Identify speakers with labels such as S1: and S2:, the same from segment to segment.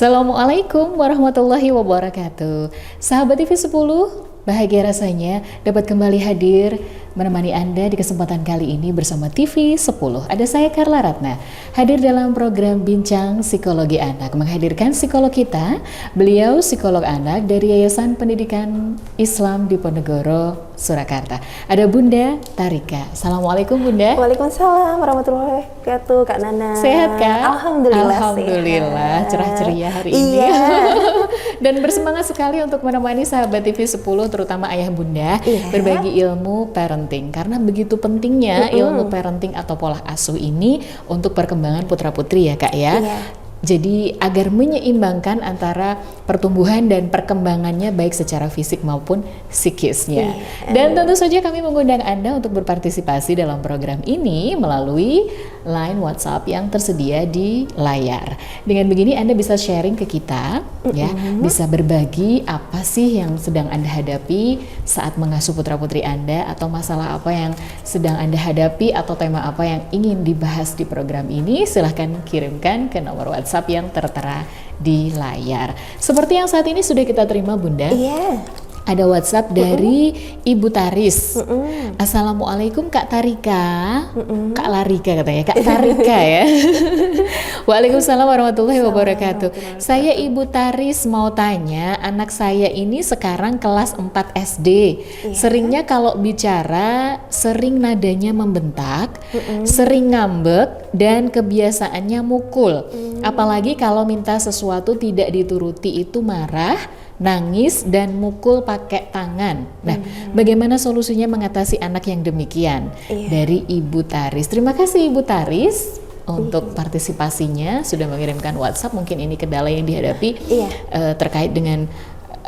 S1: Assalamualaikum warahmatullahi wabarakatuh. Sahabat TV 10, bahagia rasanya dapat kembali hadir menemani Anda di kesempatan kali ini bersama TV 10. Ada saya Carla Ratna, hadir dalam program Bincang Psikologi Anak, menghadirkan psikolog kita. Beliau psikolog anak dari Yayasan Pendidikan Islam Diponegoro, Surakarta. Ada Bunda Tarika. Assalamualaikum Bunda.
S2: Waalaikumsalam warahmatullahi wabarakatuh, Kak Nana.
S1: Sehat Kak?
S2: Alhamdulillah,
S1: cerah ceria hari ini.
S2: Iya.
S1: Dan bersemangat sekali untuk menemani sahabat TV 10, terutama ayah bunda, berbagi ilmu parenting. Karena begitu pentingnya ilmu parenting atau pola asuh ini untuk perkembangan putra-putri ya Kak ya.
S2: Iya.
S1: Jadi agar menyeimbangkan antara pertumbuhan dan perkembangannya baik secara fisik maupun psikisnya. Dan tentu saja kami mengundang Anda untuk berpartisipasi dalam program ini melalui line WhatsApp yang tersedia di layar. Dengan begini Anda bisa sharing ke kita, ya, bisa berbagi apa sih yang sedang Anda hadapi saat mengasuh putra-putri Anda, atau masalah apa yang sedang Anda hadapi, atau tema apa yang ingin dibahas di program ini. Silahkan kirimkan ke nomor WhatsApp yang tertera di layar. Seperti yang saat ini sudah kita terima Bunda.
S2: Iya.
S1: Ada WhatsApp dari Ibu Taris. Assalamualaikum Kak Tarika. Kak Larika katanya, Kak Tarika ya. Waalaikumsalam warahmatullahi wabarakatuh. Saya Ibu Taris mau tanya, anak saya ini sekarang kelas 4 SD. Seringnya kalau bicara, sering nadanya membentak, sering ngambek, dan kebiasaannya mukul. Apalagi kalau minta sesuatu tidak dituruti itu marah, nangis, dan mukul pakai tangan. Nah, bagaimana solusinya mengatasi anak yang demikian? Dari Ibu Taris. Terima kasih Ibu Taris untuk partisipasinya, sudah mengirimkan WhatsApp. Mungkin ini kendala yang dihadapi terkait dengan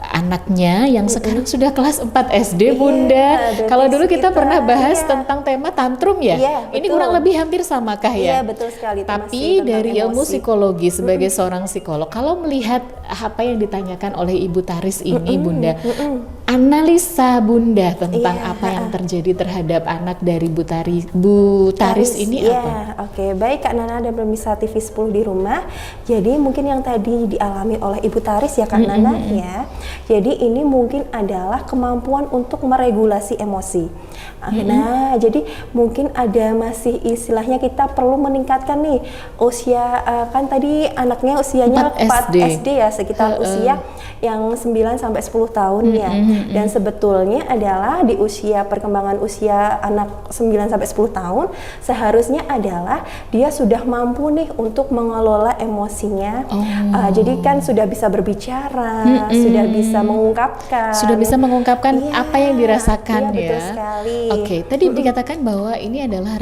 S1: anaknya yang sekarang sudah kelas 4 SD Bunda. Kalau dulu kita pernah bahas tentang tema tantrum ya. Ini kurang lebih hampir samakah ya?
S2: Iya, betul sekali.
S1: Tapi dari ilmu psikologi sebagai seorang psikolog, kalau melihat apa yang ditanyakan oleh Ibu Taris ini Bunda, analisa Bunda tentang apa yang terjadi terhadap anak dari Bu Taris ini apa?
S2: Oke, baik Kak Nana dan pemirsa TV 10 di rumah. Jadi mungkin yang tadi dialami oleh Ibu Taris ya Kak Nana ya. Jadi ini mungkin adalah kemampuan untuk meregulasi emosi. Nah, jadi mungkin ada masih istilahnya kita perlu meningkatkan nih usia, kan tadi anaknya usianya 4 SD ya, sekitar usia yang 9 sampai 10 tahun ya. Dan sebetulnya adalah di usia perkembangan usia anak 9 sampai 10 tahun seharusnya adalah dia sudah mampu nih untuk mengelola emosinya. Jadi kan sudah bisa berbicara, sudah bisa mengungkapkan apa yang dirasakan ya. Betul sekali. Oke, tadi dikatakan bahwa ini adalah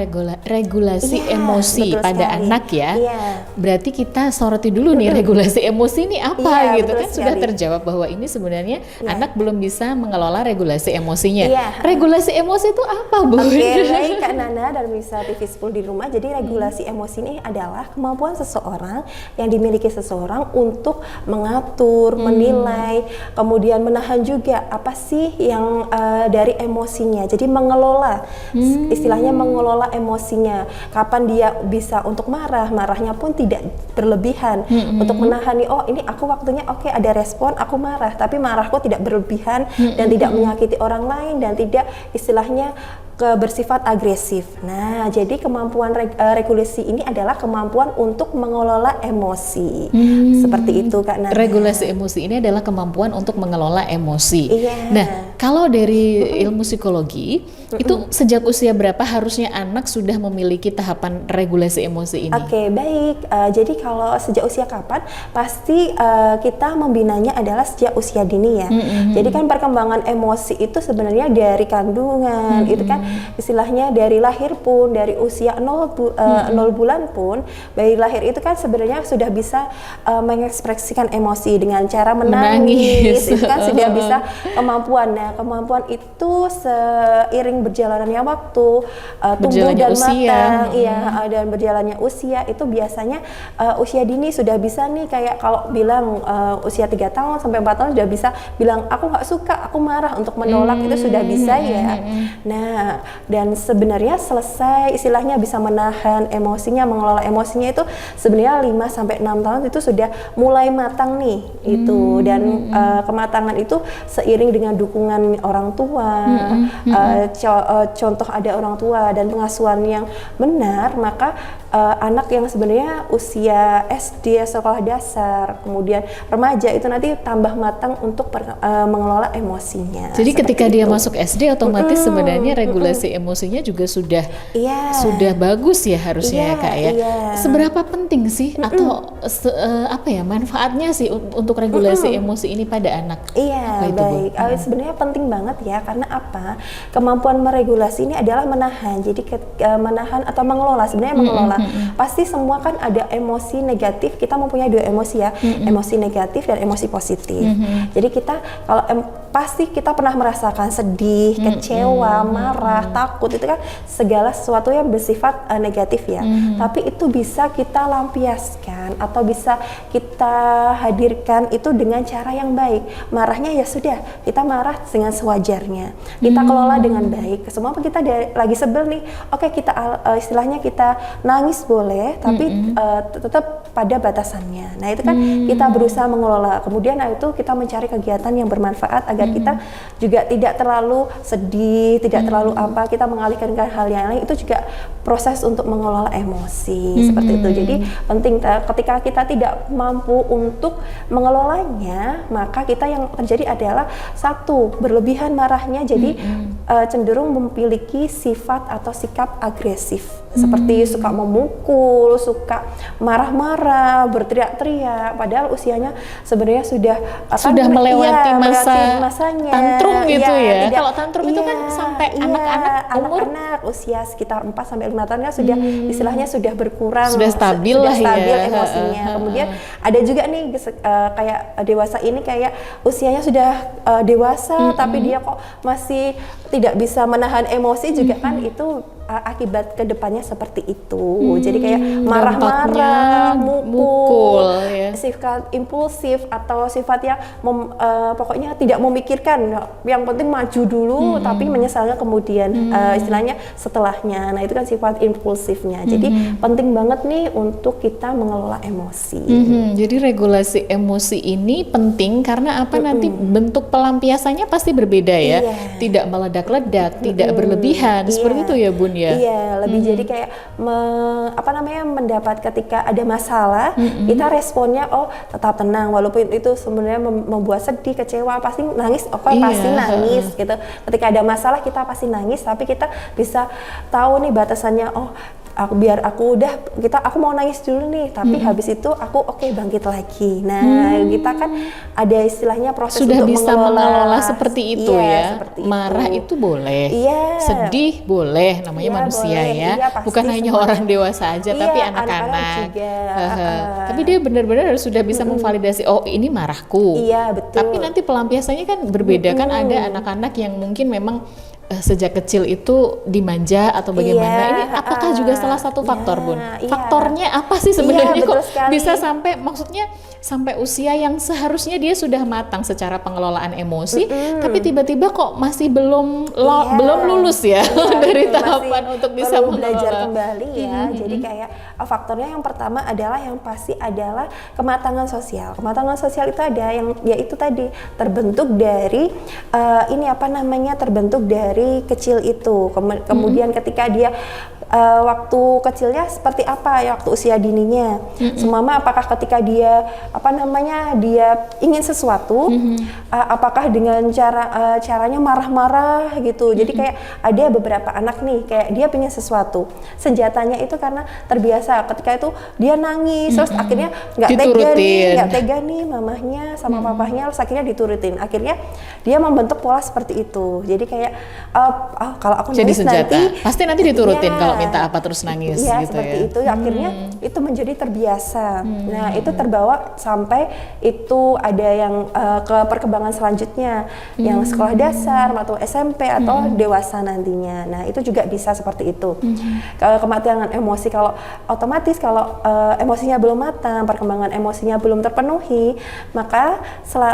S2: regulasi emosi pada anak ya.
S1: Berarti kita soroti dulu nih regulasi emosi ini apa gitu kan, sudah terjawab bahwa ini sebenarnya anak belum bisa mengelola regulasi emosinya. Regulasi emosi itu apa Bu?
S2: Oke, baik Kak Nana dan bisa TV 10 di rumah. Jadi regulasi emosi ini adalah kemampuan seseorang yang dimiliki seseorang untuk mengatur, menilai, kemudian menahan juga apa sih yang dari emosinya. Jadi mengelola, istilahnya mengelola emosinya. Kapan dia bisa untuk marah, marahnya pun tidak berlebihan. Untuk menahani, oh ini aku waktunya ada respon, aku marah, tapi marahku tidak berlebihan dan tidak menyakiti orang lain dan tidak istilahnya bersifat agresif. Nah, jadi kemampuan regulasi ini adalah kemampuan untuk mengelola emosi. Seperti itu Kak Nana.
S1: Regulasi emosi ini adalah kemampuan untuk mengelola emosi. Nah, kalau dari ilmu psikologi, itu sejak usia berapa harusnya anak sudah memiliki tahapan regulasi emosi ini?
S2: Oke, baik. Jadi kalau sejak usia kapan? Pasti kita membinanya adalah sejak usia dini ya. Jadi kan perkembangan emosi itu sebenarnya dari kandungan, itu kan istilahnya dari lahir pun, dari usia 0 bulan pun, bayi lahir itu kan sebenarnya sudah bisa mengekspresikan emosi dengan cara menangis. Itu kan sudah bisa kemampuan. Nah, kemampuan itu seiring berjalannya waktu, tumbuh
S1: Berjalannya
S2: dan
S1: usia.
S2: matang, iya, dan berjalannya usia itu biasanya usia dini sudah bisa nih, kayak kalau bilang usia 3 tahun sampai 4 tahun sudah bisa bilang aku nggak suka, aku marah, untuk menolak itu sudah bisa ya. Nah, dan sebenarnya selesai istilahnya bisa menahan emosinya, mengelola emosinya itu sebenarnya 5 sampai 6 tahun itu sudah mulai matang nih itu. Dan kematangan itu seiring dengan dukungan orang tua, contoh ada orang tua dan pengasuhan yang benar, maka anak yang sebenarnya usia SD, sekolah dasar, kemudian remaja itu nanti tambah matang untuk mengelola emosinya.
S1: Jadi ketika
S2: itu
S1: dia masuk SD otomatis sebenarnya regulasi emosinya juga sudah bagus ya harusnya ya Kak ya. Seberapa penting sih atau apa ya manfaatnya sih untuk regulasi emosi ini pada anak?
S2: Iya, baik. Sebenarnya penting banget ya, karena apa? Kemampuan meregulasi ini adalah menahan. Jadi menahan atau mengelola, sebenarnya mengelola. Pasti semua kan ada emosi negatif, kita mempunyai 2 emosi ya, emosi negatif dan emosi positif. Jadi kita kalau pasti kita pernah merasakan sedih, kecewa, marah, takut, itu kan segala sesuatu yang bersifat negatif ya. Tapi itu bisa kita lampiaskan atau bisa kita hadirkan itu dengan cara yang baik. Marahnya ya sudah, kita marah dengan sewajarnya. Kita kelola dengan baik. Semua kita lagi sebel nih, oke, kita istilahnya kita nangis boleh, tapi tetap pada batasannya. Nah, itu kan kita berusaha mengelola. Kemudian itu kita mencari kegiatan yang bermanfaat agar kita juga tidak terlalu sedih, tidak terlalu apa, kita mengalihkan ke hal yang lain. Itu juga proses untuk mengelola emosi seperti itu. Jadi penting ketika kita tidak mampu untuk mengelolanya, maka kita yang terjadi adalah satu, berlebihan marahnya, jadi cenderung memiliki sifat atau sikap agresif, seperti suka memukul, suka marah-marah, berteriak-teriak, padahal usianya sebenarnya sudah
S1: melewati
S2: masanya
S1: tantrum gitu ya. Kalau tantrum itu kan sampai
S2: anak-anak usia sekitar 4 sampai 5 tahun kan sudah istilahnya sudah berkurang,
S1: sudah stabil lah ya
S2: emosinya. Kemudian ada juga nih kayak dewasa ini, kayak usianya sudah dewasa tapi dia kok masih tidak bisa menahan emosi juga kan, itu akibat kedepannya seperti itu. Jadi kayak marah-marah, mukul, ya. Sifat impulsif atau sifat yang pokoknya tidak memikirkan, yang penting maju dulu tapi menyesalnya kemudian, istilahnya setelahnya. Nah, itu kan sifat impulsifnya. Jadi penting banget nih untuk kita mengelola emosi.
S1: Jadi regulasi emosi ini penting karena apa, nanti bentuk pelampiasannya pasti berbeda ya. Tidak meledak-ledak, tidak berlebihan. Seperti itu ya Bun ya.
S2: Iya, lebih jadi kayak mendapat ketika ada masalah, kita responnya tetap tenang, walaupun itu sebenarnya membuat sedih, kecewa, pasti nangis, pasti nangis gitu. Ketika ada masalah kita pasti nangis, tapi kita bisa tahu nih batasannya, aku mau nangis dulu nih, tapi habis itu aku bangkit lagi. Nah, kita kan ada istilahnya proses
S1: sudah
S2: untuk
S1: bisa mengelola seperti itu ya.
S2: Seperti
S1: marah itu boleh, sedih boleh, namanya manusia
S2: boleh.
S1: ya, bukan hanya orang dewasa aja, tapi anak-anak
S2: juga.
S1: Tapi dia benar-benar sudah bisa memvalidasi, ini marahku.
S2: Iya, betul.
S1: Tapi nanti pelampiasannya kan berbeda kan, ada anak-anak yang mungkin memang sejak kecil itu dimanja atau bagaimana. Ini apakah juga salah satu faktor Bun? Faktornya apa sih sebenarnya kok bisa sampai, maksudnya sampai usia yang seharusnya dia sudah matang secara pengelolaan emosi, tapi tiba-tiba kok masih belum lulus ya dari tahapan untuk bisa
S2: belajar kembali ya. Jadi kayak faktornya yang pertama adalah yang pasti adalah kematangan sosial. Kematangan sosial itu ada yang yaitu tadi terbentuk dari terbentuk dari kecil itu. Kemudian ketika dia waktu kecilnya seperti apa ya, waktu usia dininya. Semama apakah ketika dia dia ingin sesuatu, apakah dengan caranya marah-marah gitu. Jadi kayak ada beberapa anak nih, kayak dia pengen sesuatu, senjatanya itu karena terbiasa ketika itu dia nangis, terus akhirnya nggak tega nih mamahnya sama papahnya, terus akhirnya diturutin. Akhirnya dia membentuk pola seperti itu. Jadi kayak kalau aku
S1: jadi
S2: nangis
S1: senjata, pasti nanti diturutin kalau minta apa terus nangis gitu
S2: seperti
S1: ya.
S2: itu. Akhirnya itu menjadi terbiasa. Nah, itu terbawa sampai itu ada yang ke perkembangan selanjutnya, yang sekolah dasar atau SMP atau dewasa nantinya. Nah itu juga bisa seperti itu. Kematian emosi, kalau otomatis kalau emosinya belum matang, perkembangan emosinya belum terpenuhi, maka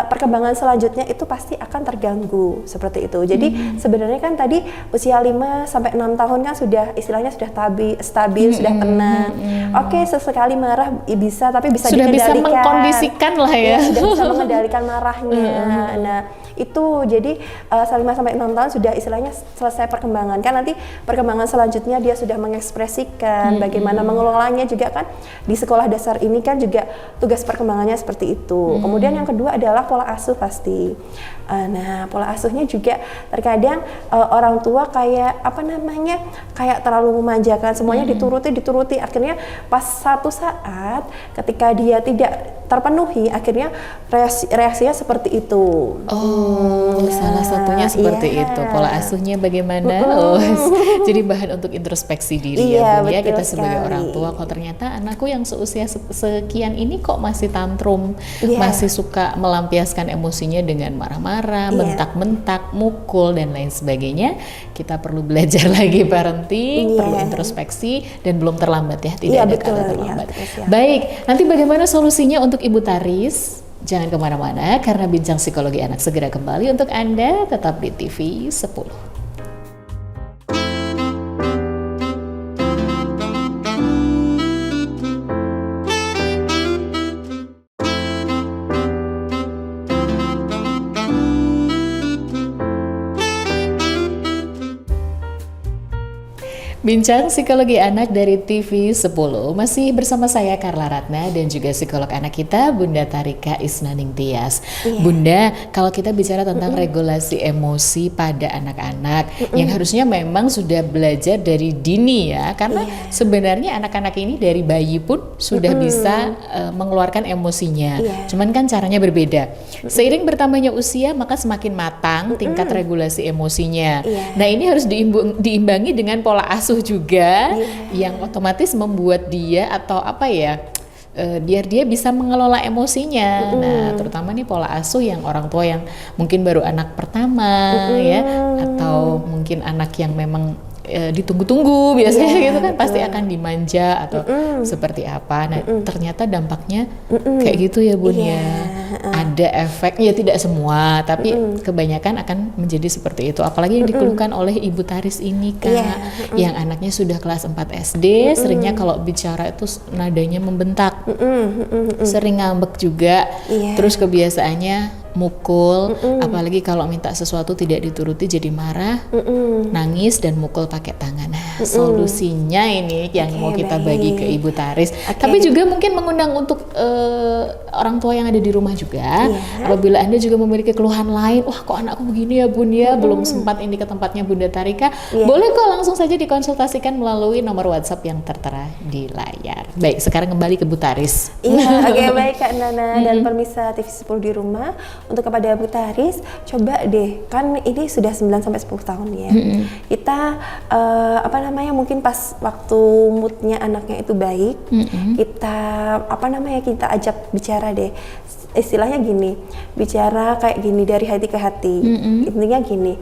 S2: perkembangan selanjutnya itu pasti akan terganggu seperti itu. Jadi sebenarnya kan tadi usia 5 sampai 6 tahun kan sudah istilahnya sudah stabil, sudah tenang. Oke, sesekali marah bisa, tapi bisa
S1: sudah
S2: dikendalikan.
S1: Bisa mengkondisikan lah ya.
S2: Sudah bisa mengendalikan marahnya. Nah, itu jadi 5 sampai 6 tahun sudah istilahnya selesai perkembangan. Kan nanti perkembangan selanjutnya dia sudah mengekspresikan bagaimana mengelolanya juga kan. Di sekolah dasar ini kan juga tugas perkembangannya seperti itu. Kemudian yang kedua adalah pola asuh pasti. Nah, pola asuhnya juga terkadang orang tua kayak kayak terlalu memanjakan, semuanya dituruti, akhirnya pas satu saat ketika dia tidak terpenuhi, akhirnya reaksinya seperti itu.
S1: Salah satunya seperti itu. Pola asuhnya bagaimana? Jadi bahan untuk introspeksi diri ya Bun ya, kita sebagai orang tua. Kalau ternyata anakku yang seusia sekian ini kok masih tantrum, masih suka melampiaskan emosinya dengan marah-marah, bentak-bentak, mukul dan lain sebagainya, kita perlu belajar lagi parenting, perlu introspeksi, dan belum terlambat ya, tidak ada kata terlambat. Baik, nanti bagaimana solusinya untuk Ibu Taris? Jangan kemana-mana karena Bincang Psikologi Anak segera kembali untuk Anda, tetap di TV 10. Bincang Psikologi Anak dari TV 10 masih bersama saya Carla Ratna dan juga psikolog anak kita Bunda Tharika Isnaning Tias. Bunda, kalau kita bicara tentang regulasi emosi pada anak-anak yang harusnya memang sudah belajar dari dini ya, karena sebenarnya anak-anak ini dari bayi pun sudah bisa mengeluarkan emosinya. Cuman kan caranya berbeda. Seiring bertambahnya usia maka semakin matang tingkat regulasi emosinya. Nah, ini harus diimbangi dengan pola asuh juga yang otomatis membuat dia atau biar dia bisa mengelola emosinya. Nah, terutama nih pola asuh yang orang tua yang mungkin baru anak pertama ya, atau mungkin anak yang memang ditunggu-tunggu biasanya gitu kan, pasti akan dimanja atau seperti apa. Nah, ternyata dampaknya kayak gitu ya Bun ya. Ada efek, ya tidak semua, tapi kebanyakan akan menjadi seperti itu. Apalagi yang dikeluhkan oleh Ibu Taris ini Kak, yang anaknya sudah kelas 4 SD, seringnya kalau bicara itu nadanya membentak, sering ngambek juga, terus kebiasaannya mukul, apalagi kalau minta sesuatu tidak dituruti jadi marah, nangis dan mukul pakai tangan. Nah, solusinya ini yang mau kita bagi ke Ibu Taris. Tapi juga mungkin mengundang untuk orang tua yang ada di rumah juga. Apabila Anda juga memiliki keluhan lain, wah kok anakku begini ya Bun ya, belum sempat ini ke tempatnya Bunda Tharika, boleh kok langsung saja dikonsultasikan melalui nomor WhatsApp yang tertera di layar. Baik, sekarang kembali ke Bu Taris.
S2: Baik Kak Nana dan pemirsa TV 10 di rumah. Untuk kepada Bu Taris, coba deh, kan ini sudah 9 sampai 10 tahun ya. Kita mungkin pas waktu moodnya anaknya itu baik, kita ajak bicara deh. Istilahnya gini, bicara kayak gini dari hati ke hati. Intinya gini,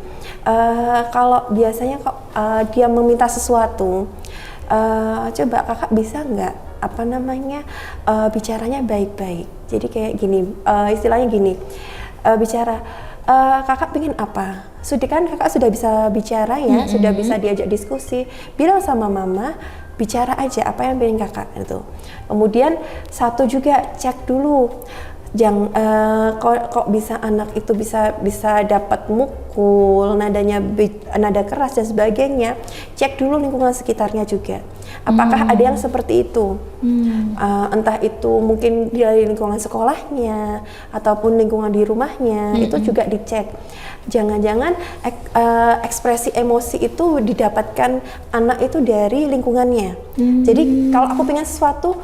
S2: kalau biasanya kok dia meminta sesuatu, coba kakak bisa nggak bicaranya baik-baik. Jadi kayak gini, istilahnya gini, bicara, kakak pengen apa? Kakak sudah bisa bicara ya, sudah bisa diajak diskusi. Bilang sama mama, bicara aja apa yang pengen kakak itu. Kemudian satu juga cek dulu. Kok bisa anak itu bisa dapat mukul, nada keras dan sebagainya. Cek dulu lingkungan sekitarnya juga. Apakah ada yang seperti itu? Entah itu mungkin dari lingkungan sekolahnya ataupun lingkungan di rumahnya, itu juga dicek. Jangan-jangan ekspresi emosi itu didapatkan anak itu dari lingkungannya. Jadi kalau aku pengen sesuatu,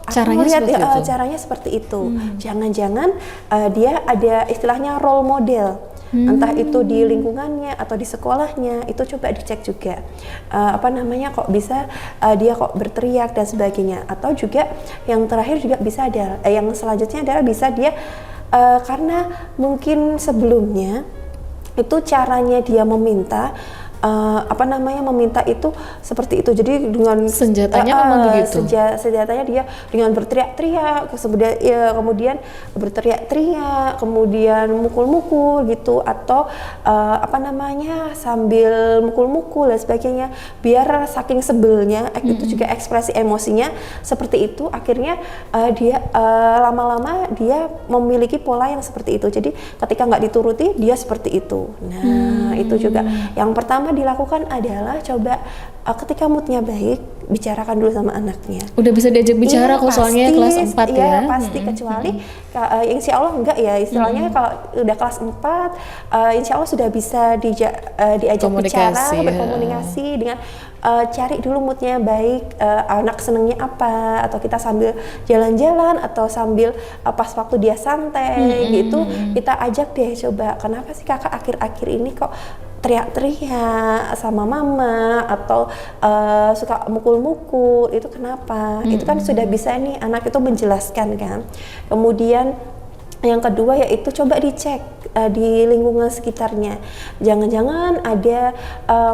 S2: caranya seperti itu. Jangan-jangan dia ada istilahnya role model. Entah itu di lingkungannya atau di sekolahnya, itu coba dicek juga. Kok bisa dia kok berteriak dan sebagainya. Atau juga yang terakhir juga bisa ada, yang selanjutnya adalah bisa dia karena mungkin sebelumnya itu caranya dia meminta meminta itu seperti itu. Jadi dengan
S1: senjatanya memang begitu.
S2: Senjatanya dia dengan berteriak-teriak, kemudian berteriak-teriak, kemudian mukul-mukul gitu, atau sambil mukul-mukul dan sebagainya. Biar saking sebelnya itu juga ekspresi emosinya seperti itu, akhirnya dia lama-lama dia memiliki pola yang seperti itu. Jadi ketika nggak dituruti dia seperti itu. Nah, itu juga yang pertama dilakukan adalah coba ketika moodnya baik, bicarakan dulu sama anaknya.
S1: Udah bisa diajak bicara kok, soalnya kelas 4 ya.
S2: Iya, pasti, kecuali insya Allah enggak ya, istilahnya kalau udah kelas 4 insya Allah sudah bisa diajak bicara, berkomunikasi dengan cari dulu moodnya baik, anak senengnya apa, atau kita sambil jalan-jalan atau sambil pas waktu dia santai gitu, kita ajak deh, coba kenapa sih kakak akhir-akhir ini kok teriak-teriak sama mama atau suka mukul-mukul, itu kenapa? Itu kan sudah bisa nih anak itu menjelaskan kan. Kemudian yang kedua yaitu coba dicek di lingkungan sekitarnya. Jangan-jangan ada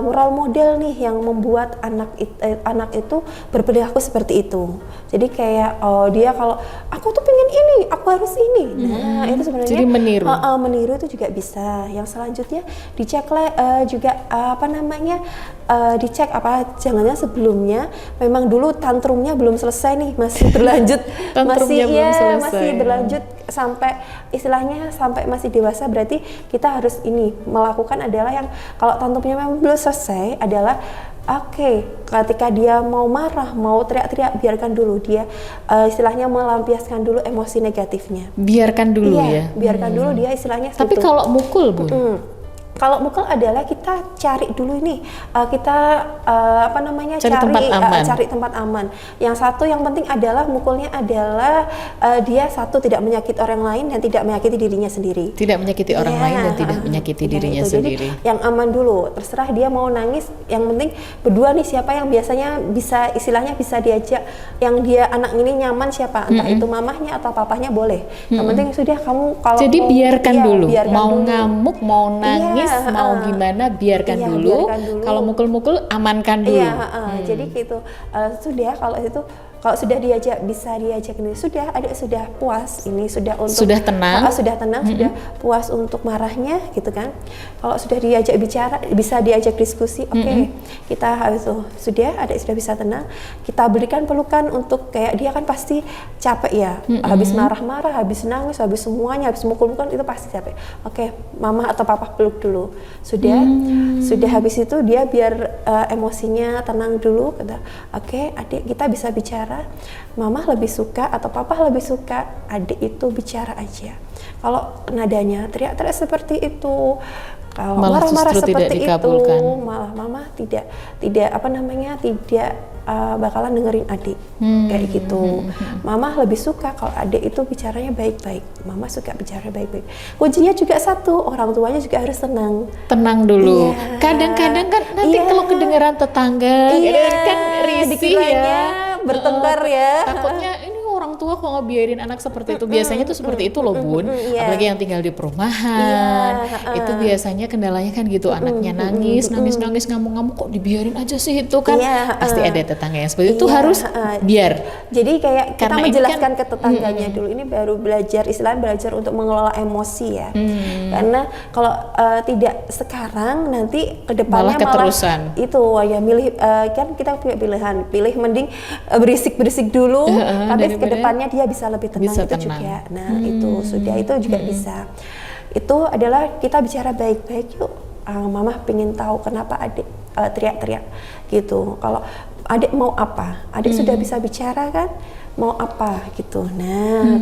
S2: role model nih yang membuat anak itu berperilaku seperti itu. Jadi kayak dia kalau aku tuh pengen ini, aku harus ini. Nah, itu sebenarnya
S1: jadi meniru.
S2: Meniru itu juga bisa. Yang selanjutnya dicek juga dicek jangan-jangan sebelumnya memang dulu tantrumnya belum selesai nih, masih berlanjut, masih berlanjut sampai istilahnya sampai masih dewasa, berarti kita harus melakukan adalah yang kalau tantrumnya memang belum selesai adalah ketika dia mau marah, mau teriak-teriak, biarkan dulu dia istilahnya melampiaskan dulu emosi negatifnya.
S1: Biarkan dulu
S2: biarkan dulu dia istilahnya.
S1: Tapi kalau mukul, Bun?
S2: Kalau mukul adalah kita cari dulu ini, cari tempat aman. Yang satu yang penting adalah mukulnya adalah dia tidak menyakiti orang lain dan tidak menyakiti dirinya sendiri.
S1: Tidak menyakiti orang lain dan tidak menyakiti dirinya sendiri.
S2: Jadi yang aman dulu, terserah dia mau nangis. Yang penting berdua nih siapa yang biasanya bisa istilahnya bisa diajak, yang dia anak ini nyaman siapa, entah itu mamahnya atau papahnya boleh. Yang penting sudah kamu kalau
S1: jadi biarkan dulu, mau
S2: dulu.
S1: Ngamuk, mau nangis, mau gimana biarkan dulu. Kalau mukul-mukul amankan dulu.
S2: Jadi gitu. Sudah kalau sudah bisa diajak ini, sudah adik sudah puas, ini sudah tenang, sudah puas untuk marahnya gitu kan. Kalau sudah diajak bicara, bisa diajak diskusi, kita habis itu adik sudah bisa tenang, kita berikan pelukan untuk kayak dia kan pasti capek ya, habis marah-marah, habis nangis, habis semuanya, habis mukul-mukul itu pasti capek. Mama atau papa peluk dulu, sudah habis itu dia biar emosinya tenang dulu, kata adik kita bisa bicara. Mama lebih suka atau papa lebih suka adik itu bicara aja. Kalau nadanya teriak-teriak seperti itu, kalau marah-marah seperti itu, malah mama tidak bakalan dengerin adik kayak gitu. Mama lebih suka kalau adik itu bicaranya baik-baik. Mama suka bicara baik-baik. Kuncinya juga satu, orang tuanya juga harus tenang dulu.
S1: Kadang-kadang kan nanti kalau kedengeran tetangga kan risih ya,
S2: bertengkar ya.
S1: Takutnya ini orang tua kok ngebiarin anak seperti itu. Biasanya tuh seperti itu loh, Bun. Apalagi yang tinggal di perumahan. Itu biasanya kendalanya kan gitu, anaknya nangis, ngamuk-ngamuk, kok dibiarin aja sih itu kan. Pasti ada tetangga yang seperti itu, harus biar.
S2: Jadi kayak kita menjelaskan ke tetangganya dulu, ini baru belajar untuk mengelola emosi ya. Karena kalau tidak sekarang, nanti kedepannya malah
S1: keterusan.
S2: Itu ya milih, kan kita punya pilihan, pilih mending berisik-berisik dulu, tapi kedepannya dia bisa lebih tenang, juga. Nah itu juga bisa. Itu adalah kita bicara baik-baik yuk. Mama pengen tahu kenapa adik teriak-teriak gitu. Kalau adik mau apa? Adik sudah bisa bicara kan? Mau apa gitu. Nah,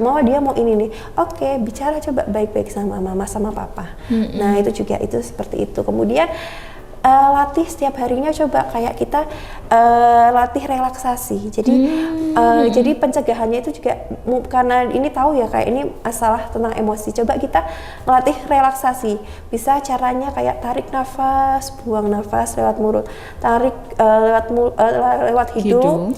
S2: mau dia mau ini nih. Bicara coba baik-baik sama mama sama papa. Nah, itu juga itu seperti itu. Kemudian latih setiap harinya, coba kayak kita latih relaksasi. Jadi pencegahannya itu juga karena ini tahu ya kayak ini masalah tentang emosi. Coba kita melatih relaksasi. Bisa caranya kayak tarik nafas, buang nafas lewat mulut, tarik lewat hidung,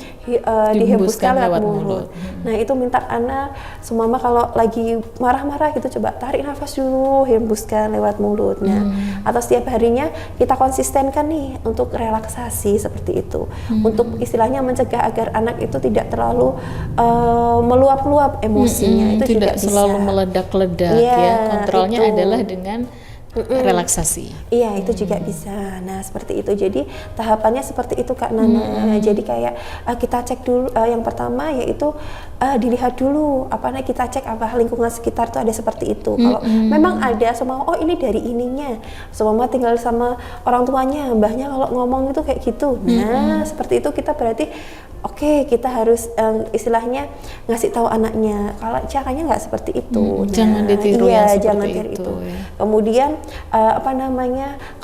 S2: dihembuskan lewat mulut. Nah itu minta anak semama kalau lagi marah-marah gitu, coba tarik nafas dulu, hembuskan lewat mulut. Nah atau setiap harinya kita konsistenkan nih untuk relaksasi seperti itu, untuk istilahnya mencegah agar anak itu tidak terlalu meluap-luap emosinya. Itu
S1: tidak
S2: juga bisa
S1: selalu meledak-ledak ya. Kontrolnya
S2: itu
S1: adalah dengan relaksasi.
S2: Iya, itu juga bisa. Nah, seperti itu. Jadi tahapannya seperti itu Kak Nana. Jadi kayak kita cek dulu, yang pertama yaitu dilihat dulu kita cek apa lingkungan sekitar tuh ada seperti itu. Kalau memang ada semua, oh ini dari ininya. Semua tinggal sama orang tuanya, mbahnya kalau ngomong itu kayak gitu. Nah, seperti itu kita berarti oke, kita harus istilahnya ngasih tahu anaknya kalau caranya nggak seperti itu.
S1: Jangan ditiru yang seperti itu. Ya.
S2: Kemudian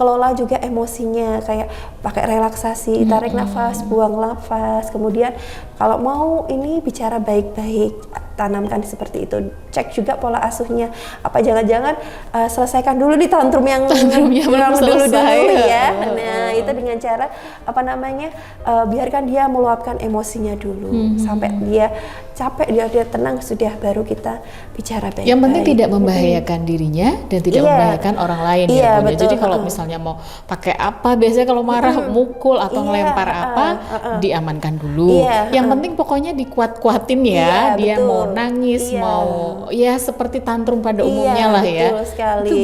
S2: kelola juga emosinya, kayak pakai relaksasi, tarik nafas, buang nafas. Kemudian kalau mau ini bicara baik-baik, tanamkan seperti itu. Cek juga pola asuhnya. Apa jangan-jangan selesaikan dulu di tantrum yang
S1: belum selesai
S2: ya. Nah, itu dengan cara biarkan dia meluapkan emosinya dulu sampai dia capek, dia tenang, sudah baru kita bicara baik-baik.
S1: Yang penting tidak membahayakan dirinya dan tidak membahayakan orang lain ya Bunda. Jadi kalau misalnya mau pakai apa, biasanya kalau marah mukul atau ngelempar apa, diamankan dulu. Yang penting pokoknya dikuat-kuatin ya. Dia mau nangis, mau ya seperti tantrum pada umumnya lah ya.
S2: Betul sekali.
S1: Itu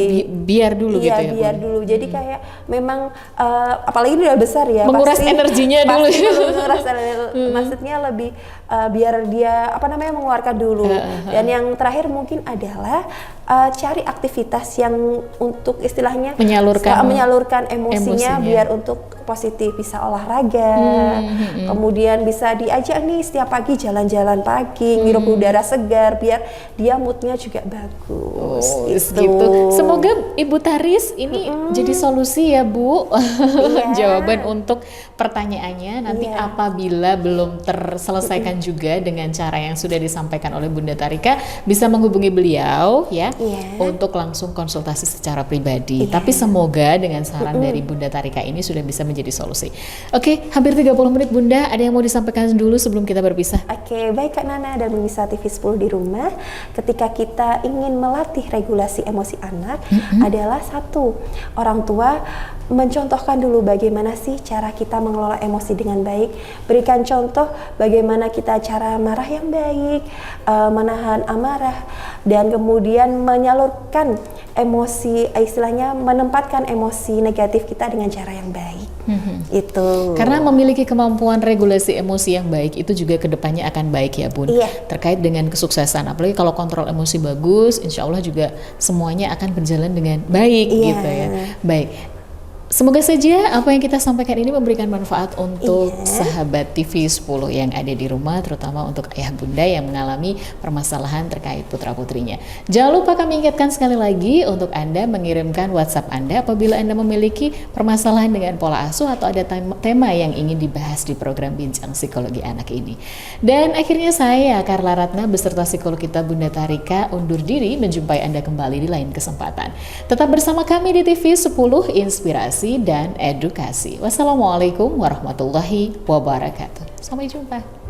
S1: biar dulu gitu ya.
S2: Biar dulu. Jadi kayak memang apalagi udah besar ya.
S1: Menguras energinya dulu.
S2: Menguras maksudnya lebih biar dia mengeluarkan dulu. Dan yang terakhir mungkin adalah cari aktivitas yang untuk istilahnya menyalurkan emosinya biar untuk positif. Bisa olahraga, kemudian bisa diajak nih setiap pagi jalan-jalan pagi, ngirup udara segar biar dia moodnya juga bagus.
S1: Gitu. Semoga Ibu Taris ini jadi solusi ya Bu. Jawaban untuk pertanyaannya nanti apabila belum terselesaikan juga dengan cara yang sudah disampaikan oleh Bunda Tarika, bisa menghubungi beliau ya untuk langsung konsultasi secara pribadi. Tapi semoga dengan saran dari Bunda Tarika ini sudah bisa menjadi solusi. Oke, hampir 30 menit Bunda, ada yang mau disampaikan dulu sebelum kita berpisah?
S2: Oke, baik Kak Nana dan pemirsa TV 10 di rumah. Ketika kita ingin melatih regulasi emosi anak, adalah satu, orang tua mencontohkan dulu bagaimana sih cara kita mengelola emosi dengan baik. Berikan contoh bagaimana kita cara marah yang baik, menahan amarah, dan kemudian menyalurkan emosi, istilahnya menempatkan emosi negatif kita dengan cara yang baik. Itu.
S1: Karena memiliki kemampuan regulasi emosi yang baik itu juga kedepannya akan baik ya Bun. Terkait dengan kesuksesan, apalagi kalau kontrol emosi bagus, insya Allah juga semuanya akan berjalan dengan baik gitu ya. Baik. Semoga saja apa yang kita sampaikan ini memberikan manfaat untuk sahabat TV 10 yang ada di rumah, terutama untuk ayah bunda yang mengalami permasalahan terkait putra-putrinya. Jangan lupa kami ingatkan sekali lagi untuk Anda mengirimkan WhatsApp Anda apabila Anda memiliki permasalahan dengan pola asuh atau ada tema yang ingin dibahas di program Bincang Psikologi Anak ini. Dan akhirnya saya, Carla Ratna, beserta psikolog kita Bunda Tarika undur diri menjumpai Anda kembali di lain kesempatan. Tetap bersama kami di TV 10 Inspirasi dan edukasi. Wassalamualaikum warahmatullahi wabarakatuh. Sampai jumpa.